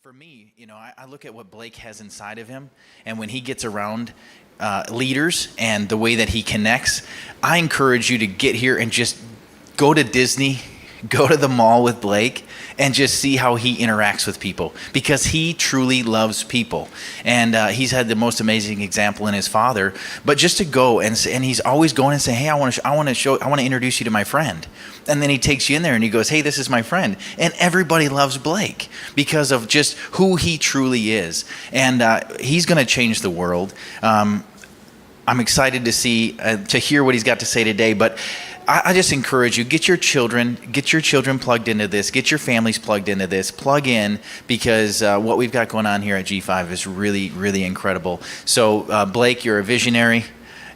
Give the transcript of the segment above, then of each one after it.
For me, I look at what Blake has inside of him, and when he gets around leaders and the way that he connects, I encourage you to get here and just go to Disney, go to the mall with Blake, and just see how he interacts with people, because he truly loves people. And he's had the most amazing example in his father. But just to go and he's always going and saying, "Hey, I want to introduce you to my friend." And then he takes you in there and he goes, "Hey, this is my friend." And everybody loves Blake because of just who he truly is. And he's going to change the world. I'm excited to hear what he's got to say today. But I just encourage you, get your children plugged into this, get your families plugged into this, plug in, because what we've got going on here at G5 is really, really incredible. So Blake, you're a visionary,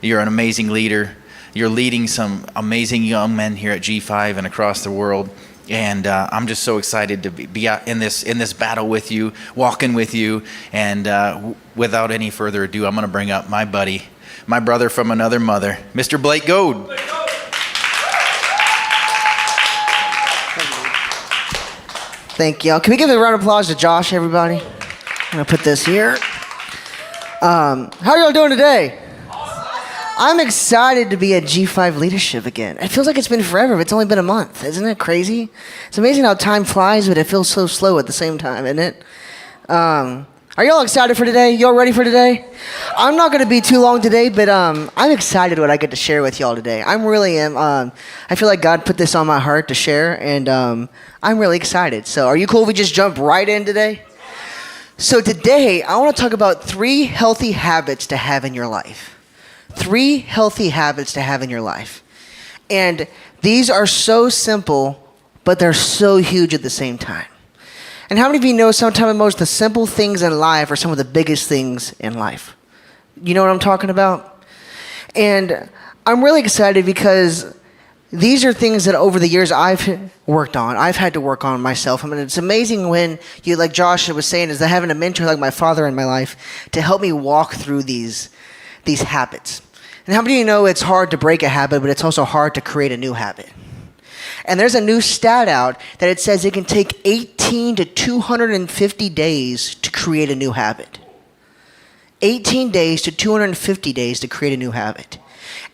you're an amazing leader, you're leading some amazing young men here at G5 and across the world. And I'm just so excited to be out in this battle with you, walking with you. And without any further ado, I'm going to bring up my buddy, my brother from another mother, Mr. Blake Goad. Thank you. Can we give a round of applause to Josh, everybody? I'm going to put this here. How are y'all doing today? I'm excited to be at G5 Leadership again. It feels like it's been forever, but it's only been a month. Isn't it crazy? It's amazing how time flies, but it feels so slow at the same time, isn't it? Are y'all excited for today? Y'all ready for today? I'm not going to be too long today, but I'm excited what I get to share with y'all today. I really am. I feel like God put this on my heart to share, and I'm really excited. So are you cool if we just jump right in today? So today, I want to talk about 3 healthy habits to have in your life. 3 healthy habits to have in your life. And these are so simple, but they're so huge at the same time. And how many of you know sometimes most the simple things in life are some of the biggest things in life? You know what I'm talking about? And I'm really excited because these are things that over the years I've worked on. I've had to work on myself. I mean, it's amazing when you, like Josh was saying, is that having a mentor like my father in my life to help me walk through these habits. And how many of you know it's hard to break a habit, but it's also hard to create a new habit? And there's a new stat out that it says it can take 18 to 250 days to create a new habit. 18 days to 250 days to create a new habit.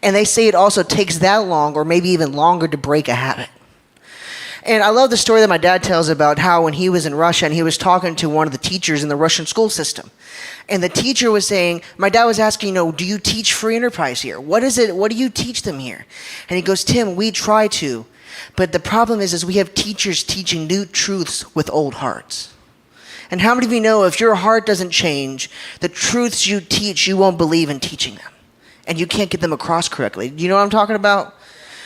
And they say it also takes that long, or maybe even longer, to break a habit. And I love the story that my dad tells about how when he was in Russia and he was talking to one of the teachers in the Russian school system. And the teacher was saying, my dad was asking, do you teach free enterprise here? What is it? What do you teach them here? And he goes, Tim, we try to. But the problem is we have teachers teaching new truths with old hearts. And how many of you know if your heart doesn't change, the truths you teach, you won't believe in teaching them. And you can't get them across correctly. Do you know what I'm talking about?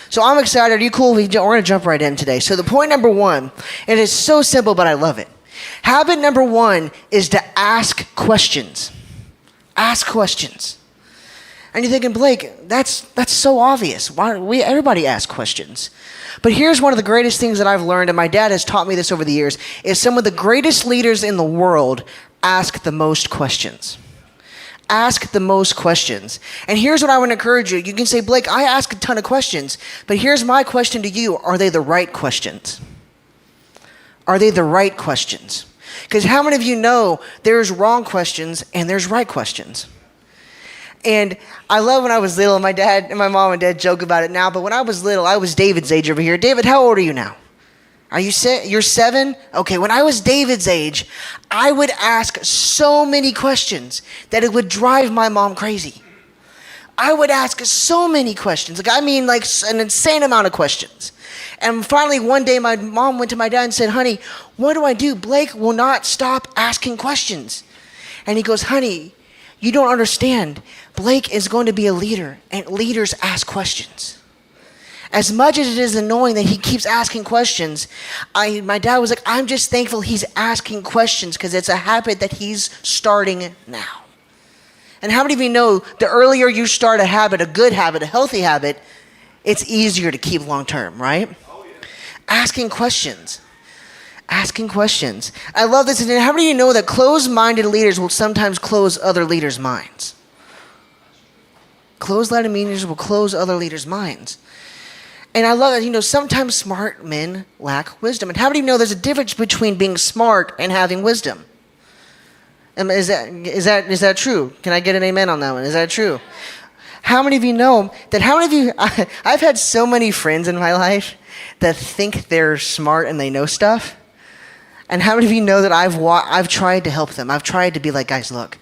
So I'm excited. Are you cool? We're going to jump right in today. So the point number 1, it is so simple, but I love it. Habit number 1 is to ask questions. Ask questions. And you're thinking, Blake, that's so obvious. Everybody asks questions. But here's one of the greatest things that I've learned, and my dad has taught me this over the years, is some of the greatest leaders in the world ask the most questions. Ask the most questions. And here's what I want to encourage you. You can say, Blake, I ask a ton of questions, but here's my question to you. Are they the right questions? Are they the right questions? Because how many of you know there's wrong questions and there's right questions? And I love when I was little, my dad and my mom and dad joke about it now, but when I was little, I was David's age over here. David, how old are you now? You're 7? Okay, when I was David's age, I would ask so many questions that it would drive my mom crazy. I would ask so many questions. Like an insane amount of questions. And finally, one day, my mom went to my dad and said, honey, what do I do? Blake will not stop asking questions. And he goes, honey, you don't understand. Blake is going to be a leader, and leaders ask questions. As much as it is annoying that he keeps asking questions, my dad was like, I'm just thankful he's asking questions because it's a habit that he's starting now. And how many of you know the earlier you start a habit, a good habit, a healthy habit, it's easier to keep long term, right? Oh, yeah. Asking questions. Asking questions. I love this. And how many of you know that closed-minded leaders will sometimes close other leaders' minds? Closed-minded leaders will close other leaders' minds. And I love that, sometimes smart men lack wisdom. And how many of you know there's a difference between being smart and having wisdom? Is that true? Can I get an amen on that one? Is that true? How many of you know that? How many of you? I've had so many friends in my life that think they're smart and they know stuff. And how many of you know that I've tried to help them? I've tried to be like, guys, look.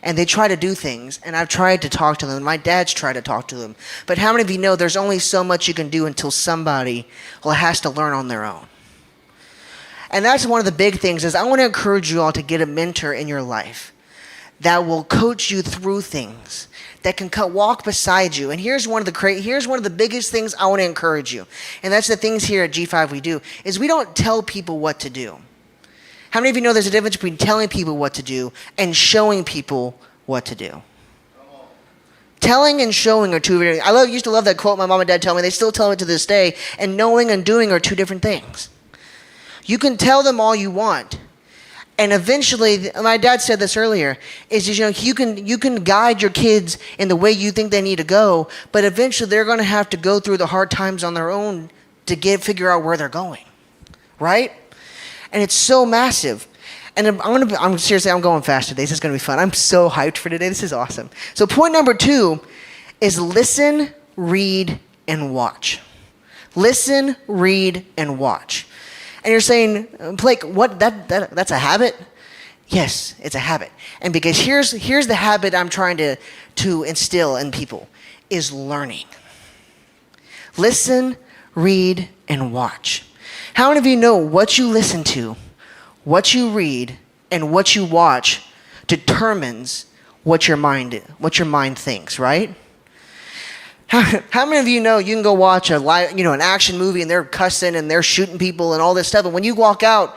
And they try to do things, and I've tried to talk to them. My dad's tried to talk to them. But how many of you know there's only so much you can do until somebody has to learn on their own? And that's one of the big things is I want to encourage you all to get a mentor in your life that will coach you through things, that can walk beside you. And here's one of the biggest things I want to encourage you. And that's the things here at G5 we do, is we don't tell people what to do. How many of you know there's a difference between telling people what to do and showing people what to do? Telling and showing are two very. Used to love that quote my mom and dad tell me. They still tell it to this day. And knowing and doing are two different things. You can tell them all you want, and eventually, my dad said this earlier, is you can guide your kids in the way you think they need to go, but eventually they're going to have to go through the hard times on their own to figure out where they're going, right? And it's so massive. And I'm seriously, I'm going fast today. This is going to be fun. I'm so hyped for today. This is awesome. So point number 2 is listen, read, and watch. Listen, read, and watch. And you're saying, Blake, what? That's a habit? Yes, it's a habit. And because here's the habit I'm trying to instill in people is learning. Listen, read, and watch. How many of you know what you listen to, what you read, and what you watch determines what your mind thinks, right? How many of you know you can go watch an action movie and they're cussing and they're shooting people and all this stuff, and when you walk out,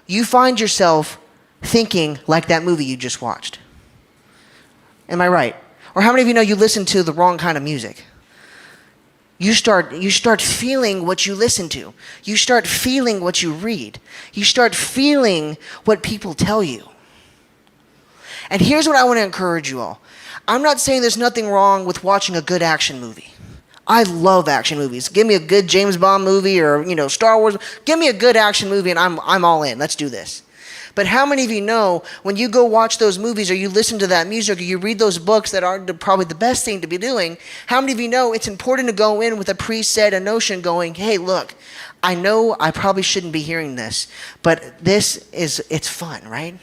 you find yourself thinking like that movie you just watched. Am I right? Or how many of you know you listen to the wrong kind of music? You start feeling what you listen to. You start feeling what you read. You start feeling what people tell you. And here's what I want to encourage you all. I'm not saying there's nothing wrong with watching a good action movie. I love action movies. Give me a good James Bond movie or Star Wars. Give me a good action movie and I'm all in. Let's do this. But how many of you know when you go watch those movies or you listen to that music or you read those books that are probably the best thing to be doing, how many of you know it's important to go in with a preset, a notion going, hey, look, I know I probably shouldn't be hearing this, but it's fun, right?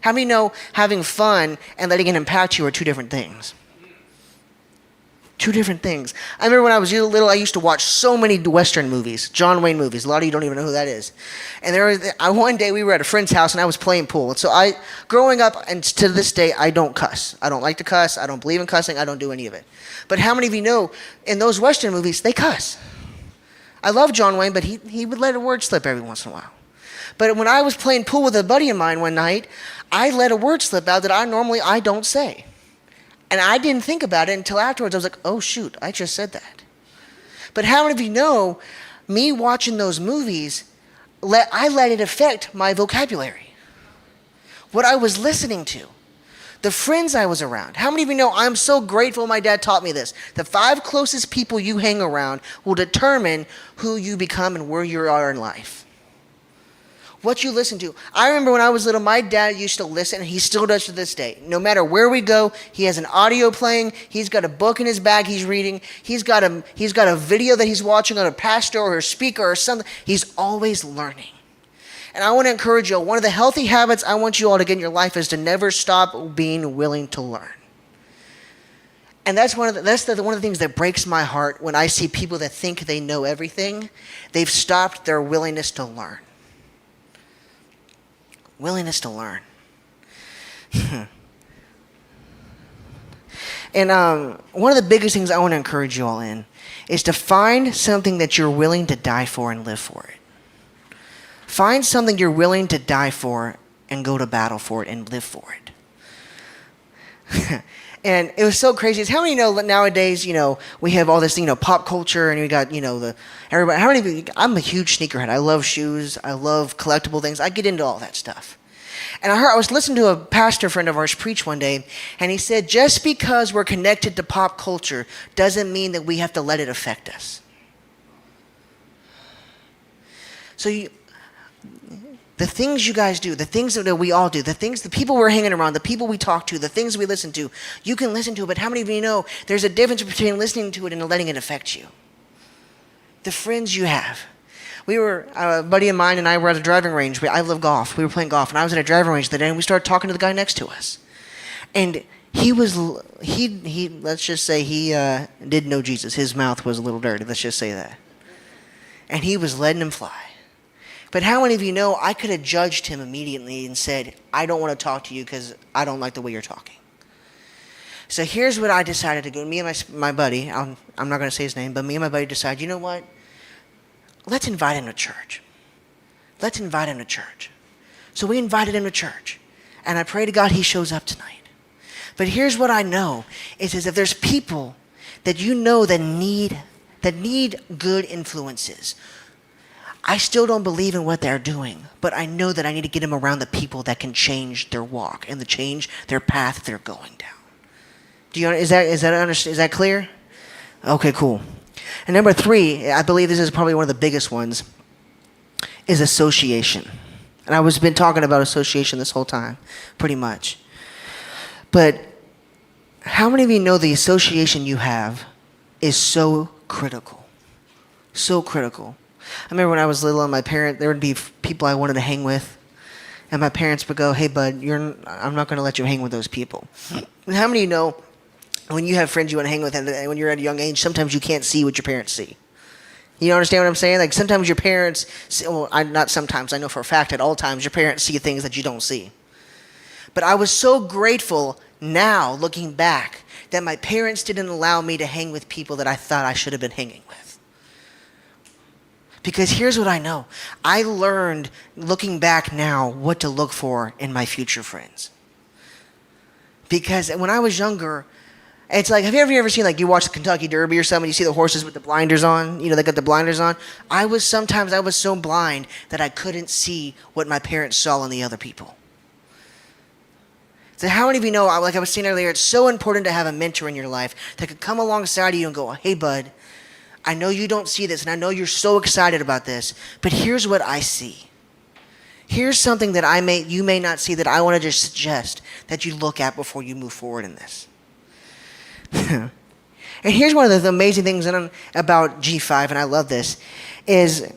How many know having fun and letting it impact you are two different things? Two different things. I remember when I was little, I used to watch so many Western movies, John Wayne movies. A lot of you don't even know who that is. And one day we were at a friend's house and I was playing pool. And so growing up, and to this day, I don't cuss. I don't like to cuss. I don't believe in cussing. I don't do any of it. But how many of you know in those Western movies, they cuss? I love John Wayne, but he would let a word slip every once in a while. But when I was playing pool with a buddy of mine one night, I let a word slip out that I don't say. And I didn't think about it until afterwards. I was like, oh, shoot, I just said that. But how many of you know, me watching those movies, I let it affect my vocabulary, what I was listening to, the friends I was around. How many of you know I'm so grateful my dad taught me this? The 5 closest people you hang around will determine who you become and where you are in life. What you listen to. I remember when I was little, my dad used to listen, and he still does to this day. No matter where we go, he has an audio playing. He's got a book in his bag he's reading. He's got a video that he's watching on a pastor or a speaker or something. He's always learning. And I want to encourage you all, one of the healthy habits I want you all to get in your life is to never stop being willing to learn. And that's one of the things that breaks my heart when I see people that think they know everything. They've stopped their willingness to learn. Willingness to learn. And one of the biggest things I want to encourage you all in is to find something that you're willing to die for and live for it. Find something you're willing to die for and go to battle for it and live for it. And it was so crazy. It's how many know nowadays, we have all this, pop culture, and we got, everybody. How many of you, I'm a huge sneakerhead. I love shoes. I love collectible things. I get into all that stuff. And I was listening to a pastor friend of ours preach one day, and he said, just because we're connected to pop culture doesn't mean that we have to let it affect us. So The things you guys do, the things that we all do, the people we're hanging around, the people we talk to, the things we listen to, you can listen to it, but how many of you know there's a difference between listening to it and letting it affect you? The friends you have. A buddy of mine and I were at a driving range. I love golf. We were playing golf, and I was at a driving range the day, and we started talking to the guy next to us. And let's just say he didn't know Jesus. His mouth was a little dirty, let's just say that. And he was letting him fly. But how many of you know I could have judged him immediately and said, I don't want to talk to you because I don't like the way you're talking. So here's what I decided to do. Me and my buddy, I'm not going to say his name, but me and my buddy decided, you know what? Let's invite him to church. Let's invite him to church. So we invited him to church. And I pray to God he shows up tonight. But here's what I know, is if there's people that you know that need good influences, I still don't believe in what they're doing, but I know that I need to get them around the people that can change their walk and to change their path they're going down. Is that clear? Okay, cool. And number 3, I believe this is probably one of the biggest ones, is association. And I've been talking about association this whole time, pretty much. But how many of you know the association you have is so critical? So critical. I remember when I was little, and there would be people I wanted to hang with, and my parents would go, hey, bud, I'm not going to let you hang with those people. And how many of you know when you have friends you want to hang with, and when you're at a young age, sometimes you can't see what your parents see? You understand what I'm saying? Like sometimes your parents, not sometimes, I know for a fact at all times, your parents see things that you don't see. But I was so grateful now, looking back, that my parents didn't allow me to hang with people that I thought I should have been hanging with. Because here's what I know. I learned, looking back now, what to look for in my future friends. Because when I was younger, it's like, have you ever seen, like, you watch the Kentucky Derby or something, you see the horses with the blinders on, they got the blinders on? I was so blind that I couldn't see what my parents saw in the other people. So how many of you know, like I was saying earlier, it's so important to have a mentor in your life that could come alongside of you and go, hey, bud, I know you don't see this, and I know you're so excited about this, but here's what I see. Here's something that you may not see that I want to just suggest that you look at before you move forward in this. And here's one of the amazing things about G5, and I love this, is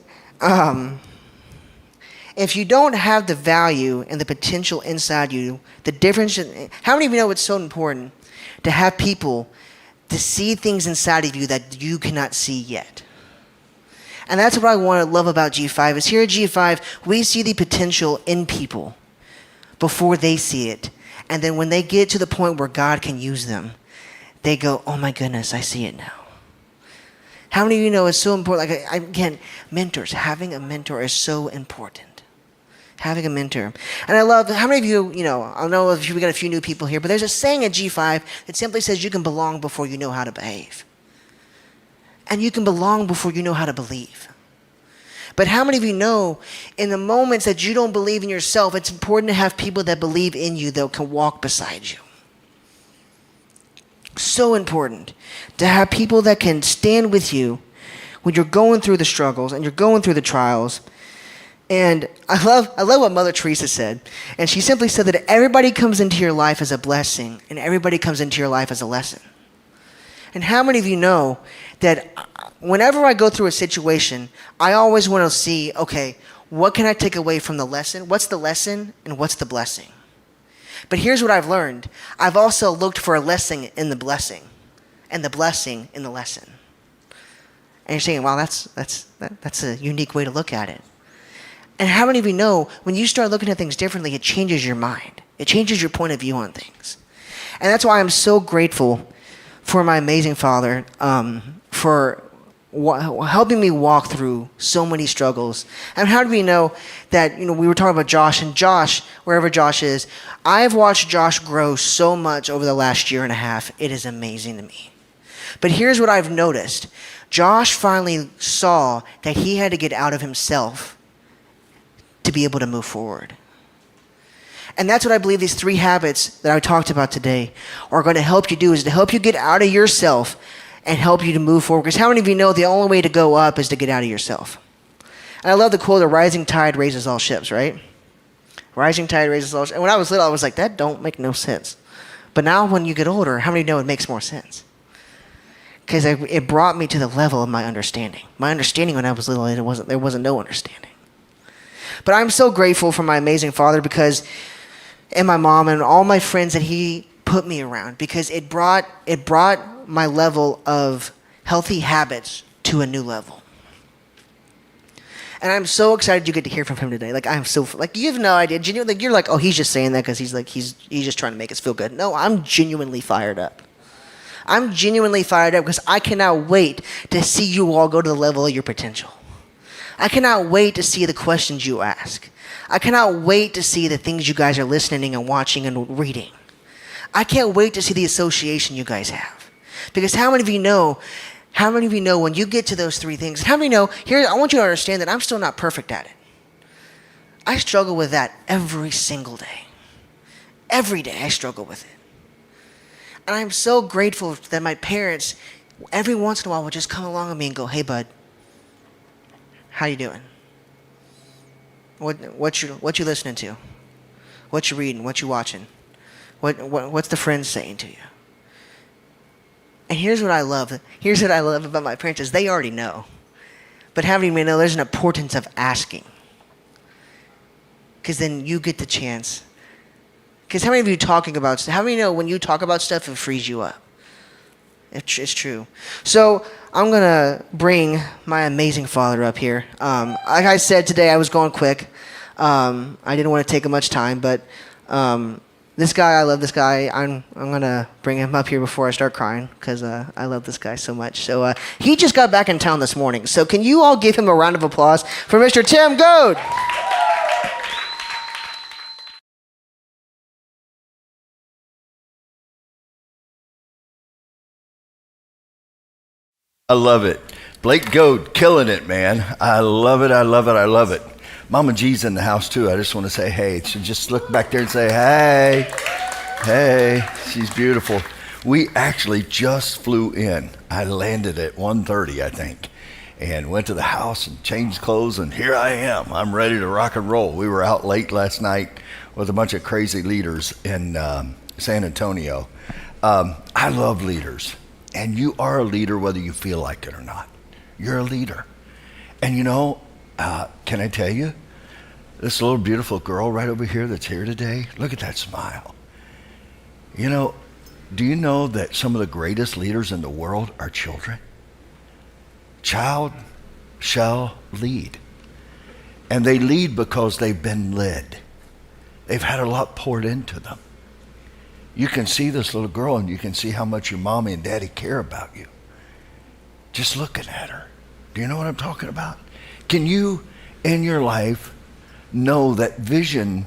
if you don't have the value and the potential inside you, the difference, how many of you know it's so important to have people to see things inside of you that you cannot see yet? And that's what I love about G5, is here at G5, we see the potential in people before they see it. And then when they get to the point where God can use them, they go, oh my goodness, I see it now. How many of you know it's so important? Like, again, mentors. Having a mentor is so important. Having a mentor. And I love, how many of you, I know if we got a few new people here, but there's a saying at G5 that simply says you can belong before you know how to behave. And you can belong before you know how to believe. But how many of you know in the moments that you don't believe in yourself, it's important to have people that believe in you that can walk beside you. So important to have people that can stand with you when you're going through the struggles and you're going through the trials. And I love what Mother Teresa said. And she simply said that everybody comes into your life as a blessing and everybody comes into your life as a lesson. And how many of you know that whenever I go through a situation, I always want to see, okay, what can I take away from the lesson? What's the lesson and what's the blessing? But here's what I've learned. I've also looked for a lesson in the blessing and the blessing in the lesson. And you're saying, wow, that's a unique way to look at it. And how many of you know when you start looking at things differently, it changes your mind. It changes your point of view on things. And that's why I'm so grateful for my amazing father, for helping me walk through so many struggles. And how do we know that, we were talking about Josh, and Josh, wherever Josh is, I've watched Josh grow so much over the last year and a half. It is amazing to me. But here's what I've noticed. Josh finally saw that he had to get out of himself to be able to move forward. And that's what I believe these 3 habits that I talked about today are going to help you do, is to help you get out of yourself and help you to move forward. Because how many of you know the only way to go up is to get out of yourself? And I love the quote, a rising tide raises all ships, right? Rising tide raises all. And when I was little, I was like, that don't make no sense. But now when you get older, how many know it makes more sense? Because it brought me to the level of my understanding. My understanding when I was little, there wasn't no understanding. But I'm so grateful for my amazing father and my mom and all my friends that he put me around, because it brought my level of healthy habits to a new level. And I'm so excited you get to hear from him today. Like, I'm so, like, you have no idea. Genuinely, like, you're like, oh, he's just saying that because he's just trying to make us feel good. No, I'm genuinely fired up. I'm genuinely fired up because I cannot wait to see you all go to the level of your potential. I cannot wait to see the questions you ask. I cannot wait to see the things you guys are listening and watching and reading. I can't wait to see the association you guys have. Because how many of you know when you get to those three things, and how many know, here, I want you to understand that I'm still not perfect at it. I struggle with that every single day. Every day I struggle with it. And I'm so grateful that my parents, every once in a while, will just come along with me and go, hey, bud, how you doing? What you listening to? What you reading? What you watching? What's the friends saying to you? And here's what I love. Here's what I love about my parents is they already know. But having me know there's an importance of asking. Because then you get the chance. Because how many of you how many know when you talk about stuff, it frees you up? It's true. So I'm going to bring my amazing father up here. Like I said today, I was going quick. I didn't want to take much time, but this guy, I love this guy. I'm going to bring him up here before I start crying because I love this guy so much. So he just got back in town this morning. So can you all give him a round of applause for Mr. Tim Goad? I love it. Blake Goad, killing it, man. I love it, I love it, I love it. Mama G's in the house, too. I just want to say hey. So just look back there and say, hey. Hey, she's beautiful. We actually just flew in. I landed at 1:30, I think, and went to the house and changed clothes, and here I am. I'm ready to rock and roll. We were out late last night with a bunch of crazy leaders in San Antonio. I love leaders. And you are a leader whether you feel like it or not. You're a leader. And you know, can I tell you, this little beautiful girl right over here that's here today, look at that smile. You know, do you know that some of the greatest leaders in the world are children? Child shall lead. And they lead because they've been led. They've had a lot poured into them. You can see this little girl and you can see how much your mommy and daddy care about you. Just looking at her. Do you know what I'm talking about? Can you, in your life, know that vision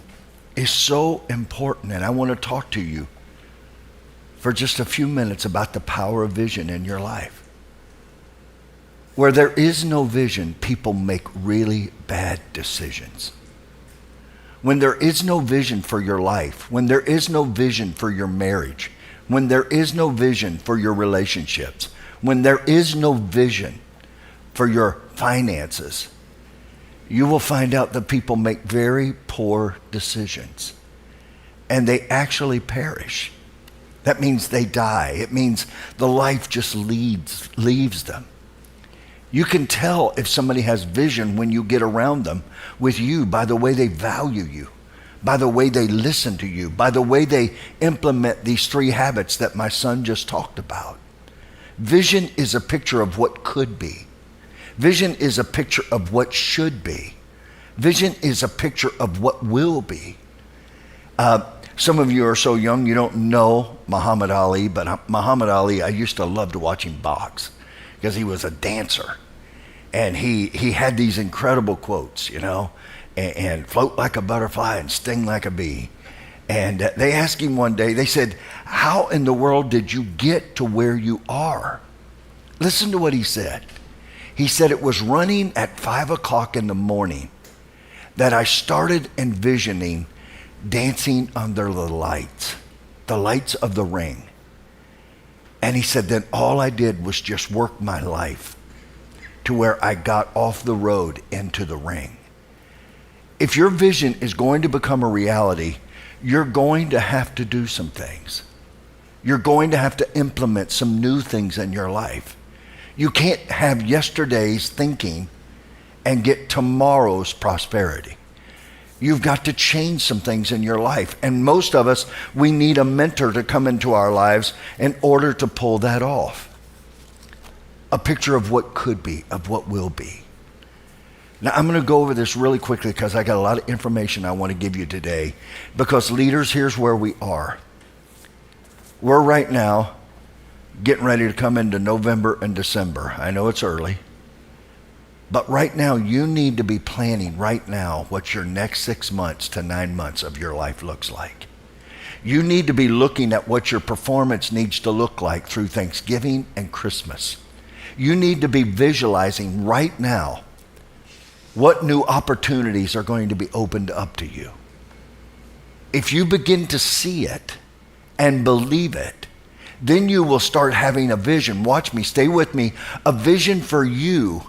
is so important? And I want to talk to you for just a few minutes about the power of vision in your life. Where there is no vision, people make really bad decisions. When there is no vision for your life, when there is no vision for your marriage, when there is no vision for your relationships, when there is no vision for your finances, you will find out that people make very poor decisions and they actually perish. That means they die. It means the life just leaves them. You can tell if somebody has vision when you get around them with you by the way they value you, by the way they listen to you, by the way they implement these 3 habits that my son just talked about. Vision is a picture of what could be. Vision is a picture of what should be. Vision is a picture of what will be. Some of you are so young you don't know Muhammad Ali, but Muhammad Ali, I used to love to watch him box because he was a dancer. And he had these incredible quotes, you know, and float like a butterfly and sting like a bee. And they asked him one day, they said, how in the world did you get to where you are? Listen to what he said. He said, it was running at 5 o'clock in the morning that I started envisioning dancing under the lights of the ring. And he said, then all I did was just work my life to where I got off the road into the ring. if your vision is going to become a reality, you're going to have to do some things. You're going to have to implement some new things in your life. You can't have yesterday's thinking and get tomorrow's prosperity. You've got to change some things in your life. And most of us, we need a mentor to come into our lives in order to pull that off. A picture of what could be, of what will be. Now, I'm going to go over this really quickly because I got a lot of information I want to give you today. Because leaders, here's where we are. We're right now getting ready to come into November and December. I know it's early. But right now, you need to be planning right now what your next 6 months to 9 months of your life looks like. You need to be looking at what your performance needs to look like through Thanksgiving and Christmas. You need to be visualizing right now what new opportunities are going to be opened up to you. If you begin to see it and believe it, then you will start having a vision. Watch me, stay with me. A vision for you,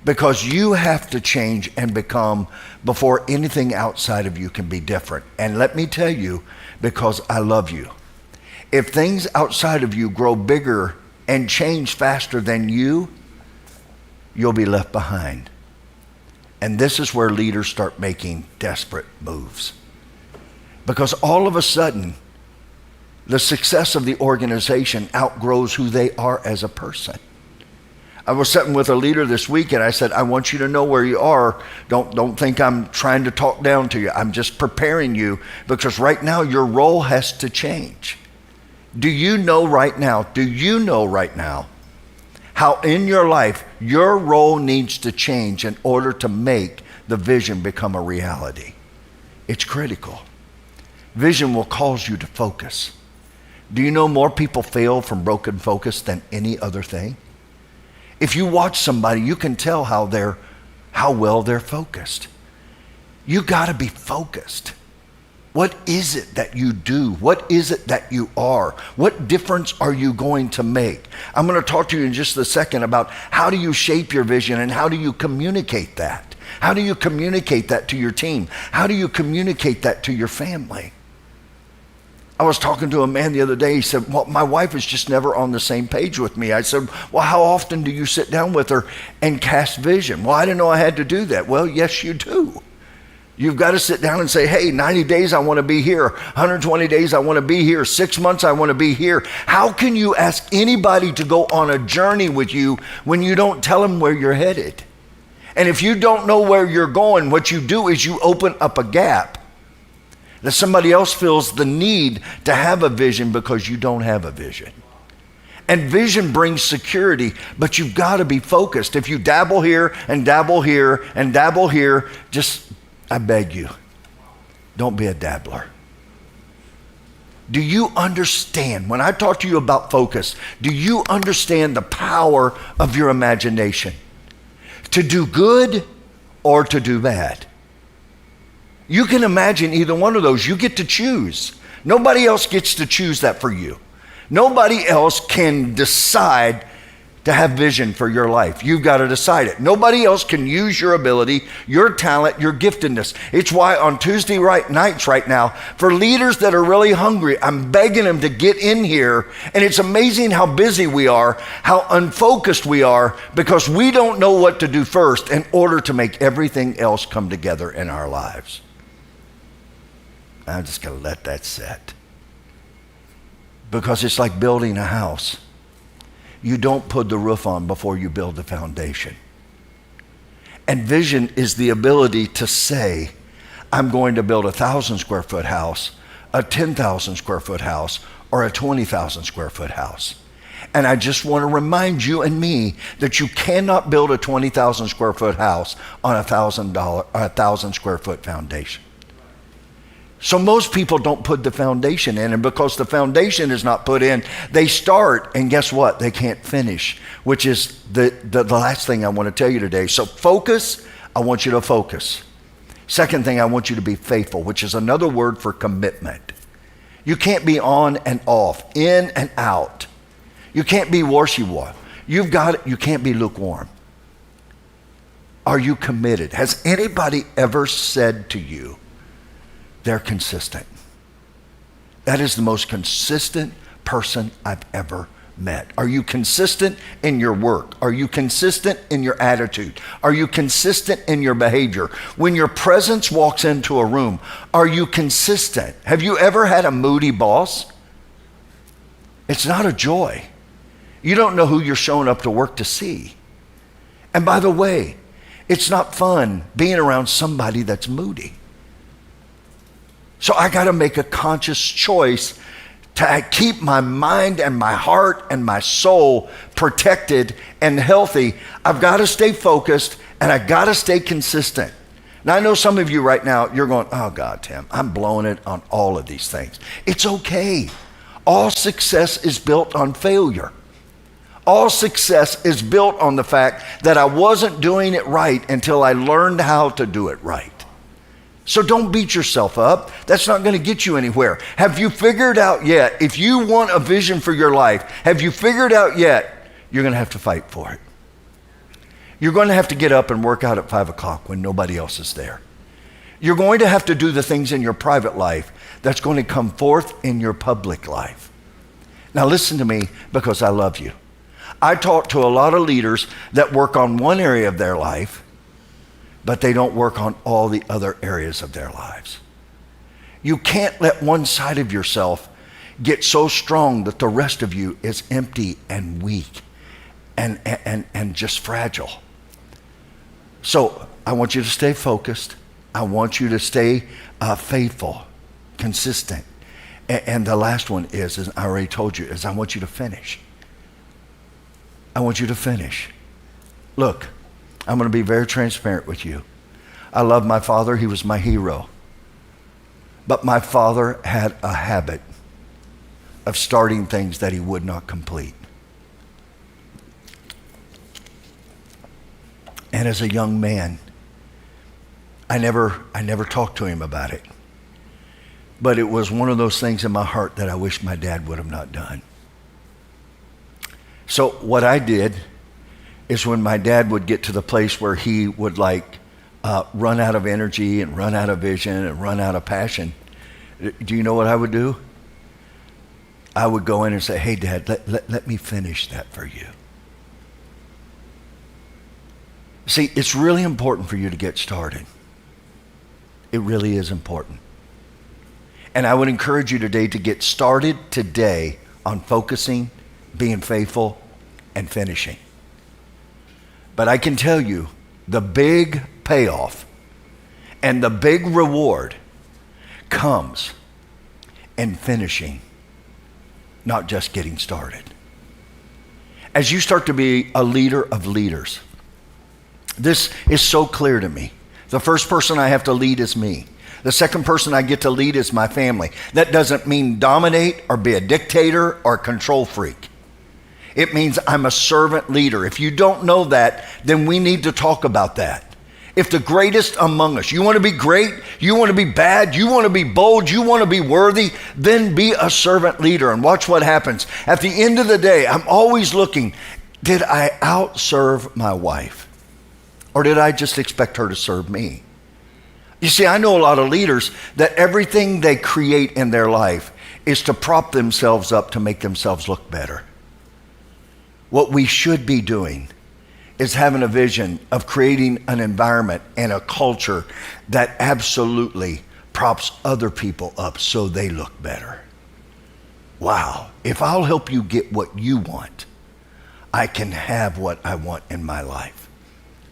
because you have to change and become before anything outside of you can be different. And let me tell you, because I love you, if things outside of you grow bigger and change faster than you, you'll be left behind. And this is where leaders start making desperate moves. Because all of a sudden, the success of the organization outgrows who they are as a person. I was sitting with a leader this week and I said, I want you to know where you are. Don't think I'm trying to talk down to you. I'm just preparing you because right now your role has to change. Do you know right now how in your life your role needs to change in order to make the vision become a reality? It's critical. Vision will cause you to focus. Do you know more people fail from broken focus than any other thing? If you watch somebody, you can tell how well they're focused. You got to be focused. What is it that you do? What is it that you are? What difference are you going to make? I'm going to talk to you in just a second about how do you shape your vision and how do you communicate that? How do you communicate that to your team? How do you communicate that to your family? I was talking to a man the other day. He said, well, my wife is just never on the same page with me. I said, well, how often do you sit down with her and cast vision? Well, I didn't know I had to do that. Well, yes, you do. You've got to sit down and say, hey, 90 days I want to be here. 120 days I want to be here. 6 months I want to be here. How can you ask anybody to go on a journey with you when you don't tell them where you're headed? And if you don't know where you're going, what you do is you open up a gap that somebody else feels the need to have a vision because you don't have a vision. And vision brings security, but you've got to be focused. If you dabble here and dabble here and dabble here, I beg you, don't be a dabbler. Do you understand, when I talk to you about focus, do you understand the power of your imagination? To do good or to do bad? You can imagine either one of those. You get to choose. Nobody else gets to choose that for you. Nobody else can decide to have vision for your life. You've got to decide it. Nobody else can use your ability, your talent, your giftedness. It's why on Tuesday nights right now, for leaders that are really hungry, I'm begging them to get in here. And it's amazing how busy we are, how unfocused we are, because we don't know what to do first in order to make everything else come together in our lives. I'm just going to let that set. Because it's like building a house. You don't put the roof on before you build the foundation. And vision is the ability to say, I'm going to build a 1,000 square foot house, a 10,000 square foot house, or a 20,000 square foot house. And I just want to remind you and me that you cannot build a 20,000 square foot house on a $1,000 square foot foundation. So most people don't put the foundation in, and because the foundation is not put in, they start, and guess what? They can't finish, which is the last thing I want to tell you today. So focus, I want you to focus. Second thing, I want you to be faithful, which is another word for commitment. You can't be on and off, in and out. You can't be washy-washy. You can't be lukewarm. Are you committed? Has anybody ever said to you, they're consistent? That is the most consistent person I've ever met. Are you consistent in your work? Are you consistent in your attitude? Are you consistent in your behavior? When your presence walks into a room, are you consistent? Have you ever had a moody boss? It's not a joy. You don't know who you're showing up to work to see. And by the way, it's not fun being around somebody that's moody. So I got to make a conscious choice to keep my mind and my heart and my soul protected and healthy. I've got to stay focused and I got to stay consistent. Now, I know some of you right now, you're going, oh God, Tim, I'm blowing it on all of these things. It's okay. All success is built on failure. All success is built on the fact that I wasn't doing it right until I learned how to do it right. So don't beat yourself up. That's not going to get you anywhere. Have you figured out yet, if you want a vision for your life, have you figured out yet, you're going to have to fight for it. You're going to have to get up and work out at 5 o'clock when nobody else is there. You're going to have to do the things in your private life that's going to come forth in your public life. Now listen to me, because I love you. I talk to a lot of leaders that work on one area of their life, but they don't work on all the other areas of their lives. You can't let one side of yourself get so strong that the rest of you is empty and weak and just fragile. So I want you to stay focused. I want you to stay faithful, consistent. And the last one is, as I already told you, is I want you to finish. I want you to finish. Look, I'm going to be very transparent with you. I love my father. He was my hero. But my father had a habit of starting things that he would not complete. And as a young man, I never talked to him about it. But it was one of those things in my heart that I wish my dad would have not done. So what I did is, when my dad would get to the place where he would run out of energy and run out of vision and run out of passion, do you know what I would do? I would go in and say, hey, Dad, let me finish that for you. See, it's really important for you to get started. It really is important. And I would encourage you today to get started today on focusing, being faithful, and finishing. But I can tell you, the big payoff and the big reward comes in finishing, not just getting started. As you start to be a leader of leaders, this is so clear to me. The first person I have to lead is me. The second person I get to lead is my family. That doesn't mean dominate or be a dictator or control freak. It means I'm a servant leader. If you don't know that, then we need to talk about that. If the greatest among us, you want to be great, you want to be bad, you want to be bold, you want to be worthy, then be a servant leader and watch what happens. At the end of the day, I'm always looking, did I outserve my wife? Or did I just expect her to serve me? You see, I know a lot of leaders that everything they create in their life is to prop themselves up to make themselves look better. What we should be doing is having a vision of creating an environment and a culture that absolutely props other people up so they look better. Wow, if I'll help you get what you want, I can have what I want in my life.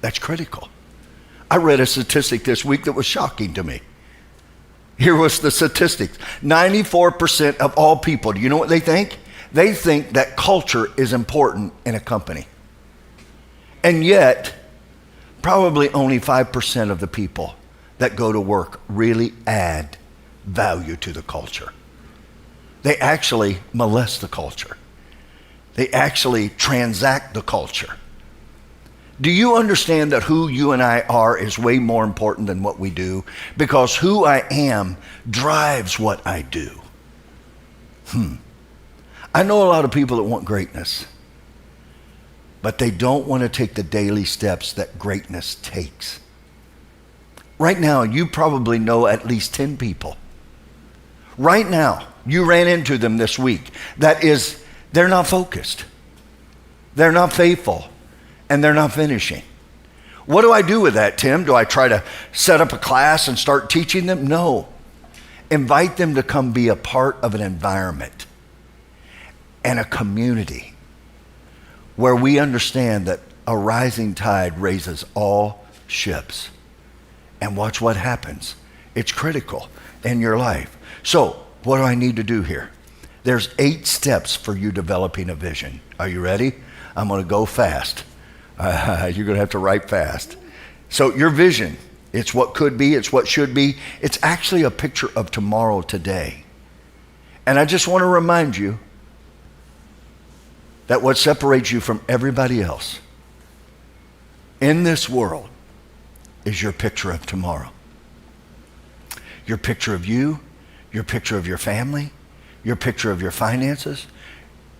That's critical. I read a statistic this week that was shocking to me. Here was the statistics. 94% of all people, do you know what they think? They think that culture is important in a company. And yet, probably only 5% of the people that go to work really add value to the culture. They actually molest the culture. They actually transact the culture. Do you understand that who you and I are is way more important than what we do? Because who I am drives what I do. I know a lot of people that want greatness, but they don't want to take the daily steps that greatness takes. Right now, you probably know at least 10 people. Right now, you ran into them this week. That is, they're not focused. They're not faithful. And they're not finishing. What do I do with that, Tim? Do I try to set up a class and start teaching them? No. Invite them to come be a part of an environment and a community where we understand that a rising tide raises all ships. And watch what happens. It's critical in your life. So, what do I need to do here? There's 8 steps for you developing a vision. Are you ready? I'm going to go fast. You're going to have to write fast. So your vision, it's what could be, it's what should be. It's actually a picture of tomorrow today. And I just want to remind you that what separates you from everybody else in this world is your picture of tomorrow. Your picture of you, your picture of your family, your picture of your finances,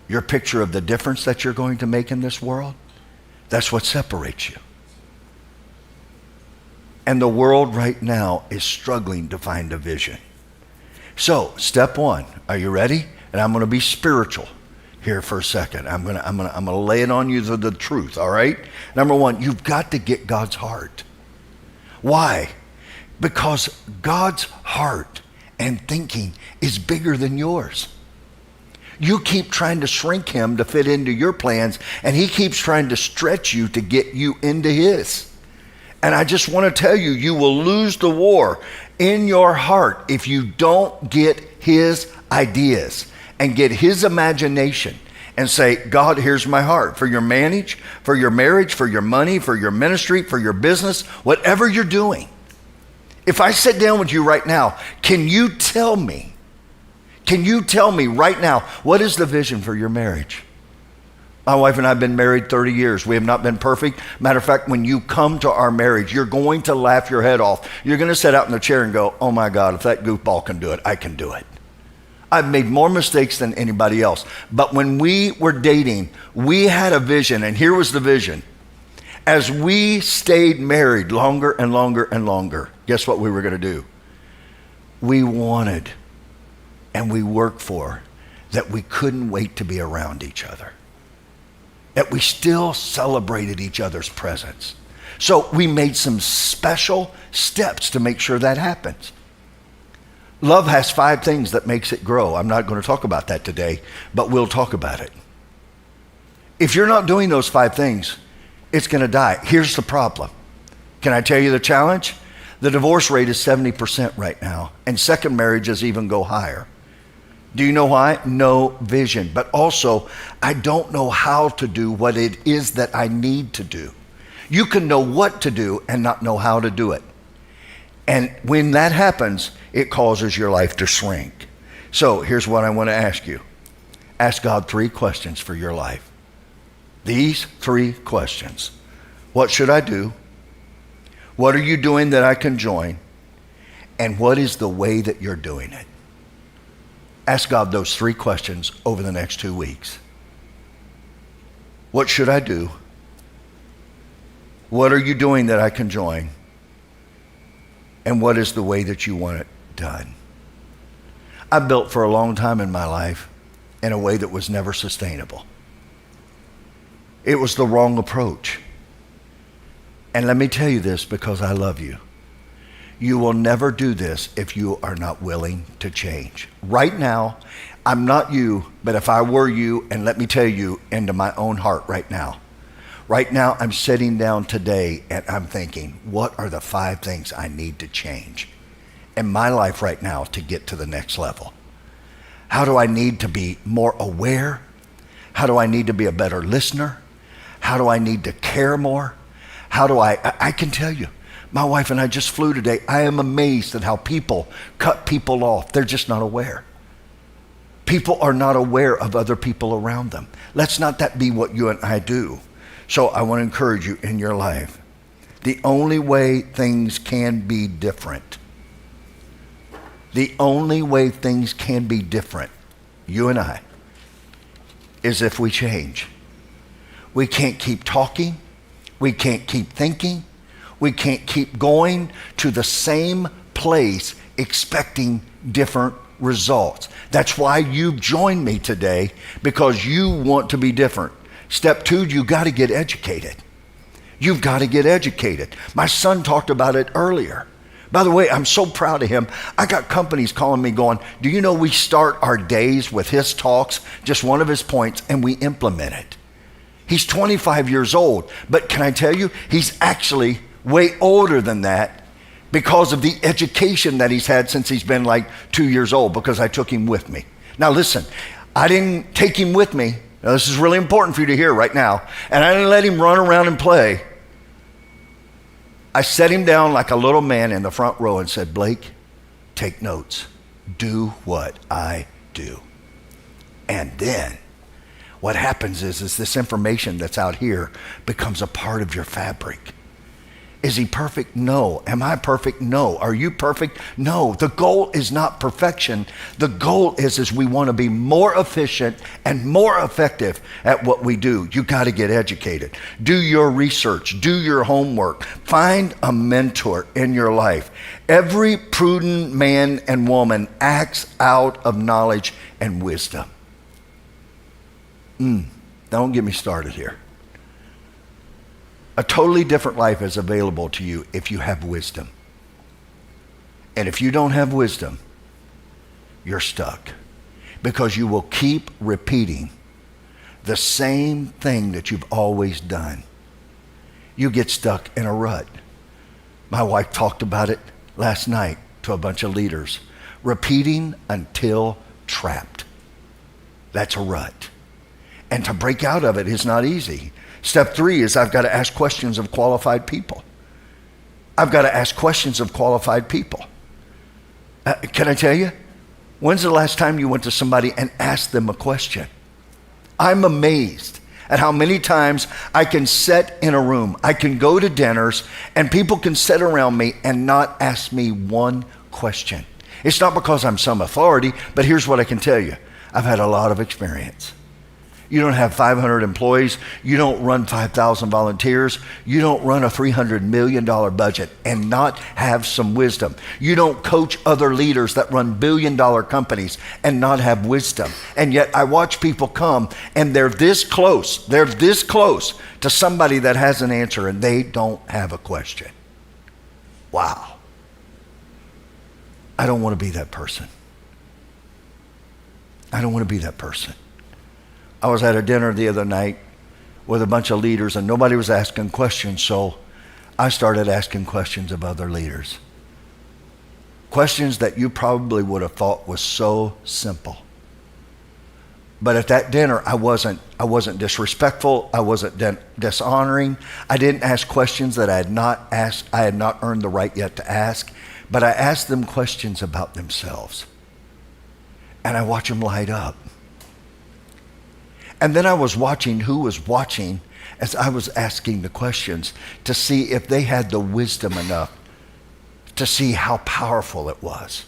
your picture of the difference that you're going to make in this world. That's what separates you. And the world right now is struggling to find a vision. So, step 1, are you ready? And I'm going to be spiritual here for a second. I'm going to lay it on you the truth, all right? Number 1, you've got to get God's heart. Why? Because God's heart and thinking is bigger than yours. You keep trying to shrink him to fit into your plans, and he keeps trying to stretch you to get you into his. And I just want to tell you, you will lose the war in your heart if you don't get his ideas and get his imagination and say, God, here's my heart for your marriage, for your money, for your ministry, for your business, whatever you're doing. If I sit down with you right now, can you tell me right now, what is the vision for your marriage? My wife and I have been married 30 years. We have not been perfect. Matter of fact, when you come to our marriage, you're going to laugh your head off. You're going to sit out in the chair and go, oh my God, if that goofball can do it, I can do it. I've made more mistakes than anybody else. But when we were dating, we had a vision, and here was the vision. As we stayed married longer and longer and longer, guess what we were going to do? We wanted and we worked for that we couldn't wait to be around each other. That we still celebrated each other's presence. So we made some special steps to make sure that happens. Love has 5 things that makes it grow. I'm not going to talk about that today, but we'll talk about it. If you're not doing those 5 things, it's going to die. Here's the problem. Can I tell you the challenge? The divorce rate is 70% right now, and second marriages even go higher. Do you know why? No vision. But also, I don't know how to do what it is that I need to do. You can know what to do and not know how to do it. And when that happens, it causes your life to shrink. So here's what I want to ask you. Ask God 3 questions for your life. These 3 questions. What should I do? What are you doing that I can join? And what is the way that you're doing it? Ask God those 3 questions over the next 2 weeks. What should I do? What are you doing that I can join? And what is the way that you want it done? I built for a long time in my life in a way that was never sustainable. It was the wrong approach. And let me tell you this because I love you. You will never do this if you are not willing to change. Right now, I'm not you, but if I were you, and let me tell you into my own heart right now. Right now, I'm sitting down today and I'm thinking, what are the 5 things I need to change in my life right now to get to the next level? How do I need to be more aware? How do I need to be a better listener? How do I need to care more? How do I can tell you, my wife and I just flew today. I am amazed at how people cut people off. They're just not aware. People are not aware of other people around them. Let's not that be what you and I do. So I want to encourage you in your life. The only way things can be different, the only way things can be different, you and I, is if we change. We can't keep talking. We can't keep thinking. We can't keep going to the same place expecting different results. That's why you've joined me today, because you want to be different. Step 2, you got to get educated. You've got to get educated. My son talked about it earlier. By the way, I'm so proud of him. I got companies calling me going, do you know we start our days with his talks, just one of his points, and we implement it. He's 25 years old, but can I tell you, he's actually way older than that because of the education that he's had since he's been like 2 years old, because I took him with me. Now listen, I didn't take him with me. Now, this is really important for you to hear right now. And I didn't let him run around and play. I set him down like a little man in the front row and said, Blake, take notes. Do what I do. And then what happens is this information that's out here becomes a part of your fabric. Is he perfect? No. Am I perfect? No. Are you perfect? No. The goal is not perfection. The goal is we want to be more efficient and more effective at what we do. You got to get educated. Do your research. Do your homework. Find a mentor in your life. Every prudent man and woman acts out of knowledge and wisdom. Don't get me started here. A totally different life is available to you if you have wisdom. And if you don't have wisdom, you're stuck, because you will keep repeating the same thing that you've always done. You get stuck in a rut. My wife talked about it last night to a bunch of leaders. Repeating until trapped. That's a rut. And to break out of it is not easy. Step 3 is I've got to ask questions of qualified people. I've got to ask questions of qualified people. Can I tell you? When's the last time you went to somebody and asked them a question? I'm amazed at how many times I can sit in a room, I can go to dinners, and people can sit around me and not ask me one question. It's not because I'm some authority, but here's what I can tell you. I've had a lot of experience. You don't have 500 employees. You don't run 5,000 volunteers. You don't run a $300 million budget and not have some wisdom. You don't coach other leaders that run billion-dollar companies and not have wisdom. And yet I watch people come and they're this close to somebody that has an answer and they don't have a question. Wow. I don't want to be that person. I don't want to be that person. I was at a dinner the other night with a bunch of leaders and nobody was asking questions, so I started asking questions of other leaders. Questions that you probably would have thought was so simple. But at that dinner, I wasn't disrespectful. I wasn't dishonoring. I didn't ask questions that I had not asked. I had not earned the right yet to ask. But I asked them questions about themselves. And I watch them light up. And then I was watching who was watching as I was asking the questions to see if they had the wisdom enough to see how powerful it was.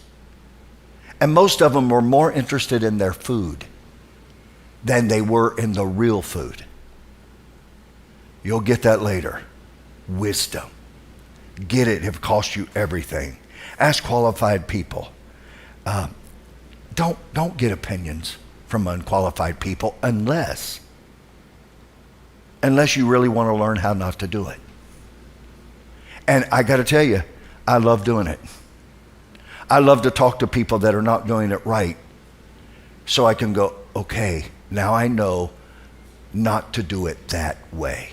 And most of them were more interested in their food than they were in the real food. You'll get that later. Wisdom. Get it if it costs you everything. Ask qualified people. Don't get opinions from unqualified people unless you really want to learn how not to do it. And I got to tell you, I love doing it. I love to talk to people that are not doing it right so I can go, okay, now I know not to do it that way.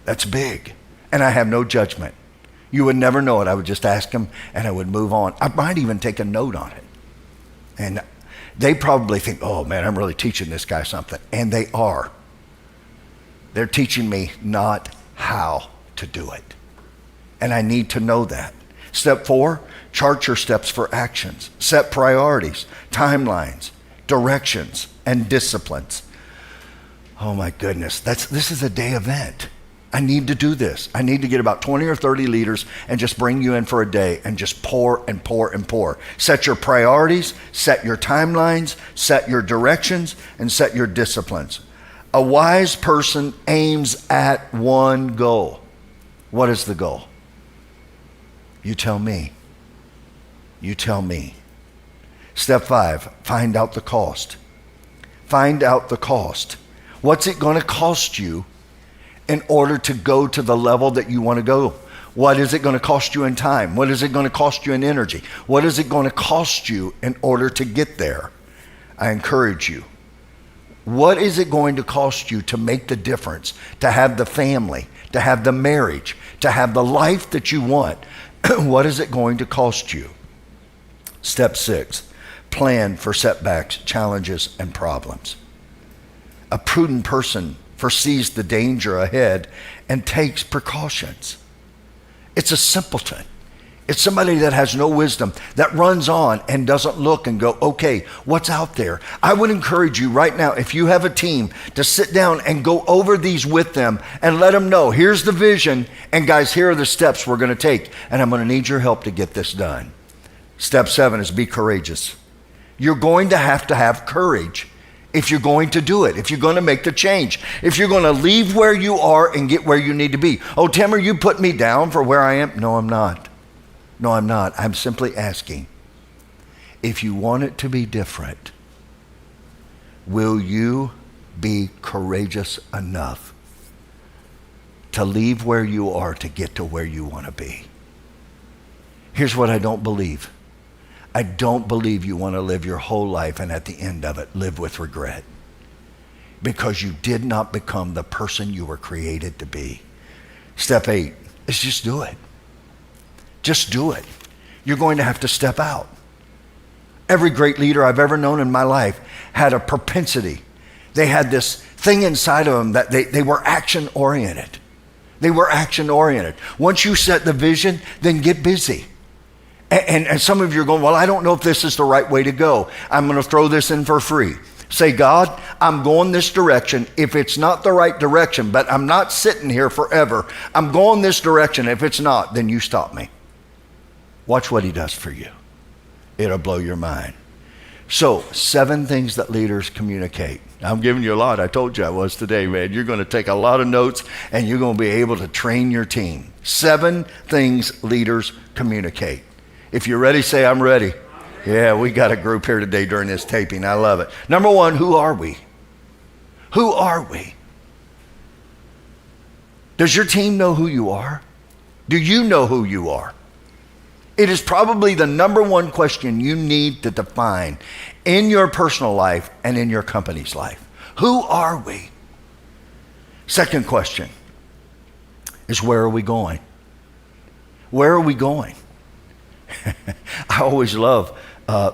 That's big. And I have no judgment. You would never know it. I would just ask them and I would move on. I might even take a note on it. And they probably think, oh man, I'm really teaching this guy something. And they are. They're teaching me not how to do it. And I need to know that. Step 4, chart your steps for actions. Set priorities, timelines, directions, and disciplines. Oh my goodness, this is a day event. I need to do this. I need to get about 20 or 30 leaders and just bring you in for a day and just pour and pour and pour. Set your priorities, set your timelines, set your directions, and set your disciplines. A wise person aims at one goal. What is the goal? You tell me. You tell me. Step 5, find out the cost. Find out the cost. What's it going to cost you in order to go to the level that you want to go? What is it going to cost you in time? What is it going to cost you in energy? What is it going to cost you in order to get there? I encourage you. What is it going to cost you to make the difference, to have the family, to have the marriage, to have the life that you want? What is it going to cost you? Step 6, plan for setbacks, challenges, and problems. A prudent person foresees the danger ahead and takes precautions. It's a simpleton. It's somebody that has no wisdom, that runs on and doesn't look and go, okay, what's out there? I would encourage you right now, if you have a team, to sit down and go over these with them and let them know, here's the vision, and guys, here are the steps we're going to take, and I'm going to need your help to get this done. Step 7 is be courageous. You're going to have courage if you're going to do it, if you're going to make the change, if you're going to leave where you are and get where you need to be. Oh, Tim, are you putting me down for where I am? No, I'm not. No, I'm not. I'm simply asking, if you want it to be different, will you be courageous enough to leave where you are to get to where you want to be? Here's what I don't believe. I don't believe you want to live your whole life and at the end of it, live with regret because you did not become the person you were created to be. Step 8 is just do it. Just do it. You're going to have to step out. Every great leader I've ever known in my life had a propensity. They had this thing inside of them that they were action-oriented. They were action-oriented. Once you set the vision, then get busy. And some of you are going, well, I don't know if this is the right way to go. I'm going to throw this in for free. Say, God, I'm going this direction. If it's not the right direction, but I'm not sitting here forever. I'm going this direction. If it's not, then you stop me. Watch what he does for you. It'll blow your mind. So, 7 things that leaders communicate. I'm giving you a lot. I told you I was today, man. You're going to take a lot of notes and you're going to be able to train your team. 7 things leaders communicate. If you're ready, say, I'm ready. Yeah, we got a group here today during this taping. I love it. Number 1, who are we? Who are we? Does your team know who you are? Do you know who you are? It is probably the number 1 question you need to define in your personal life and in your company's life. Who are we? Second question is, where are we going? Where are we going? I always love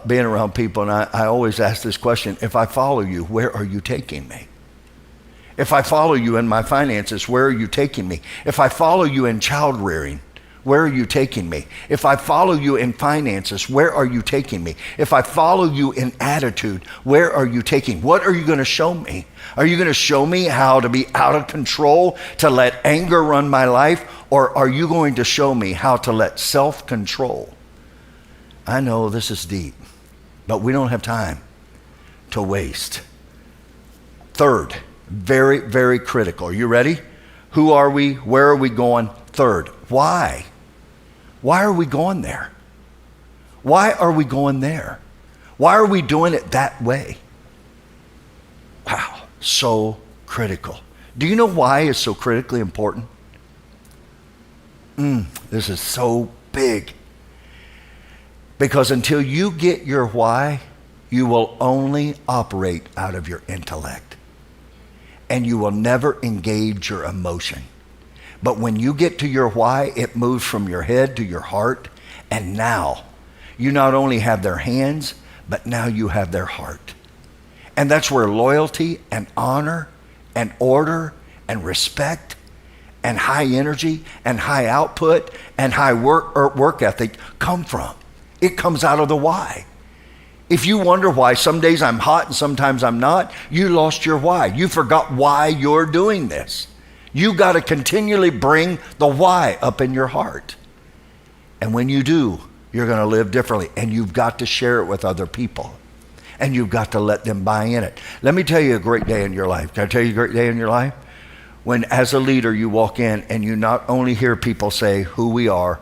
being around people, and I always ask this question: if I follow you, where are you taking me? If I follow you in my finances, where are you taking me? If I follow you in child rearing, where are you taking me? If I follow you in finances, where are you taking me? If I follow you in attitude, where are you taking? What are you going to show me? Are you going to show me how to be out of control, to let anger run my life? Or are you going to show me how to let self-control? I know this is deep, but we don't have time to waste. Third, very, very critical. Are you ready? Who are we? Where are we going? Third, why? Why are we going there? Why are we going there? Why are we doing it that way? Wow, so critical. Do you know why it's so critically important? This is so big. Because until you get your why, you will only operate out of your intellect. And you will never engage your emotion. But when you get to your why, it moves from your head to your heart. And now, you not only have their hands, but now you have their heart. And that's where loyalty and honor and order and respect and high energy and high output and high work ethic come from. It comes out of the why. If you wonder why some days I'm hot and sometimes I'm not, you lost your why. You forgot why you're doing this. You got to continually bring the why up in your heart. And when you do, you're going to live differently, and you've got to share it with other people. and you've got to let them buy in it. Let me tell you a great day in your life. Can I tell you a great day in your life? When as a leader you walk in and you not only hear people say who we are,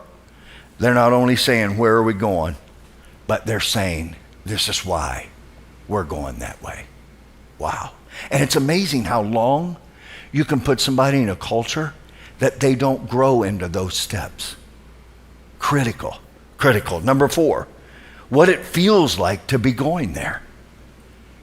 they're not only saying where are we going, but they're saying this is why we're going that way. Wow. And it's amazing how long you can put somebody in a culture that they don't grow into those steps. Critical. Number 4, what it feels like to be going there.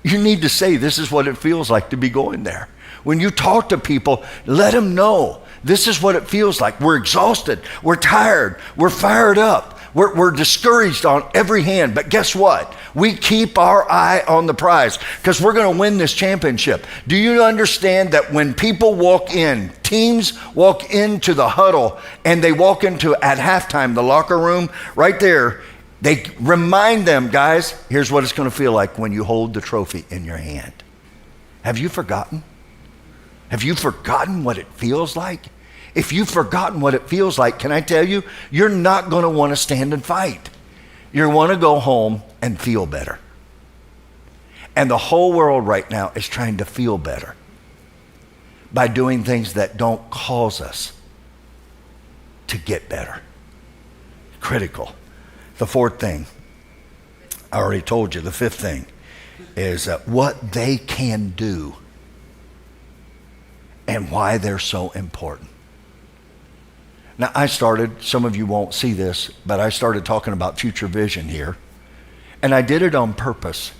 You need to say, this is what it feels like to be going there. When you talk to people, let them know, this is what it feels like. We're exhausted, we're tired, we're fired up, we're discouraged on every hand. But guess what? We keep our eye on the prize because we're going to win this championship. Do you understand that when people walk in, teams walk into the huddle and they walk into, at halftime, the locker room, right there, they remind them, guys, here's what it's going to feel like when you hold the trophy in your hand. Have you forgotten? Have you forgotten what it feels like? If you've forgotten what it feels like, can I tell you, you're not going to want to stand and fight. You want to go home and feel better. And the whole world right now is trying to feel better by doing things that don't cause us to get better. Critical. The 4th thing, I already told you, the 5th thing is what they can do and why they're so important. Now, some of you won't see this, but I started talking about future vision here. And I did it on purpose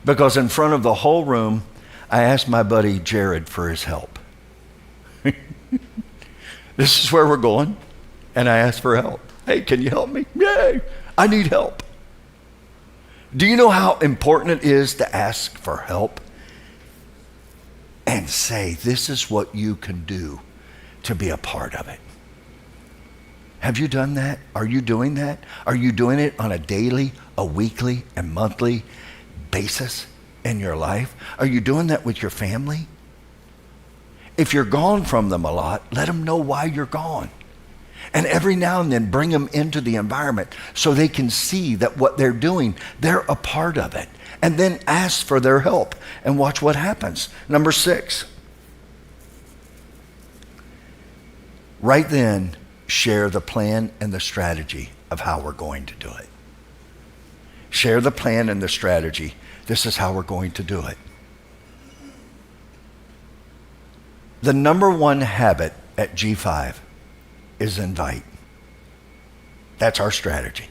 because in front of the whole room, I asked my buddy Jared for his help. This is where we're going. And I asked for help. Hey, can you help me? Yay, I need help. Do you know how important it is to ask for help? And say, this is what you can do to be a part of it. Have you done that? Are you doing that? Are you doing it on a daily, a weekly, and monthly basis in your life? Are you doing that with your family? If you're gone from them a lot, let them know why you're gone. And every now and then bring them into the environment so they can see that what they're doing, they're a part of it. And then ask for their help and watch what happens. Number 6. Right then, share the plan and the strategy of how we're going to do it. Share the plan and the strategy. This is how we're going to do it. The number 1 habit at G5 is invite. That's our strategy.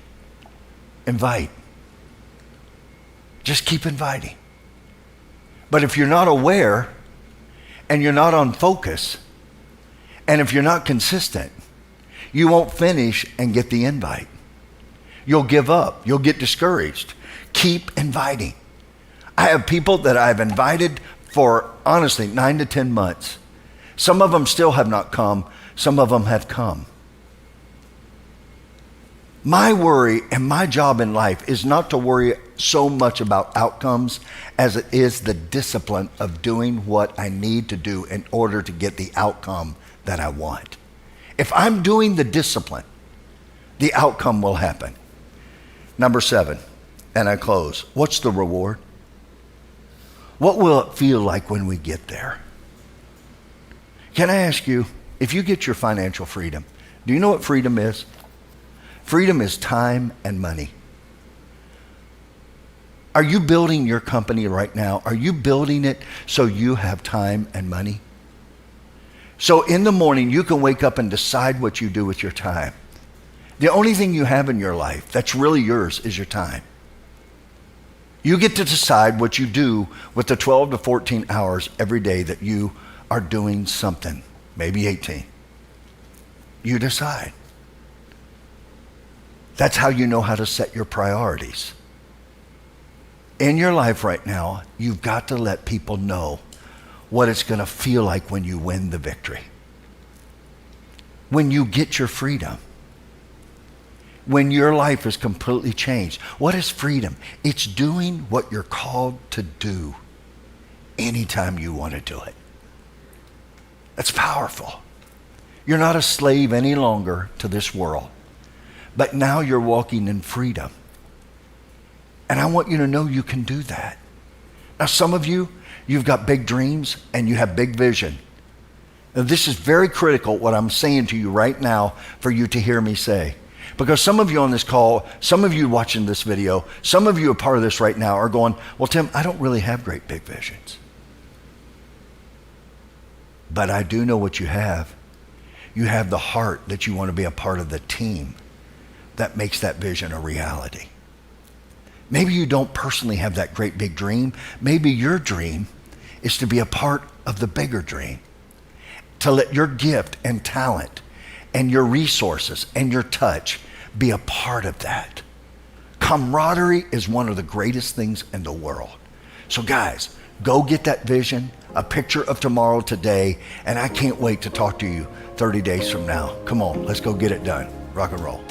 Invite. Just keep inviting. But if you're not aware and you're not on focus and if you're not consistent, you won't finish and get the invite. You'll give up. You'll get discouraged. Keep inviting. I have people that I've invited for, honestly, 9 to 10 months. Some of them still have not come. Some of them have come. My worry and my job in life is not to worry so much about outcomes as it is the discipline of doing what I need to do in order to get the outcome that I want. If I'm doing the discipline, the outcome will happen. Number 7, and I close. What's the reward? What will it feel like when we get there? Can I ask you, if you get your financial freedom, do you know what freedom is? Freedom is time and money. Are you building your company right now? Are you building it so you have time and money? So in the morning, you can wake up and decide what you do with your time. The only thing you have in your life that's really yours is your time. You get to decide what you do with the 12 to 14 hours every day that you are doing something, maybe 18. You decide. That's how you know how to set your priorities. In your life right now, you've got to let people know what it's going to feel like when you win the victory. When you get your freedom. When your life is completely changed. What is freedom? It's doing what you're called to do anytime you want to do it. That's powerful. You're not a slave any longer to this world, but now you're walking in freedom. And I want you to know you can do that. Now, some of you, you've got big dreams and you have big vision. Now, this is very critical, what I'm saying to you right now, for you to hear me say. Because some of you on this call, some of you watching this video, some of you are part of this right now are going, well, Tim, I don't really have great big visions. But I do know what you have. You have the heart that you want to be a part of the team that makes that vision a reality. Maybe you don't personally have that great big dream. Maybe your dream is to be a part of the bigger dream, to let your gift and talent and your resources and your touch be a part of that. Camaraderie is one of the greatest things in the world. So guys, go get that vision, a picture of tomorrow today, and I can't wait to talk to you 30 days from now. Come on, let's go get it done. Rock and roll.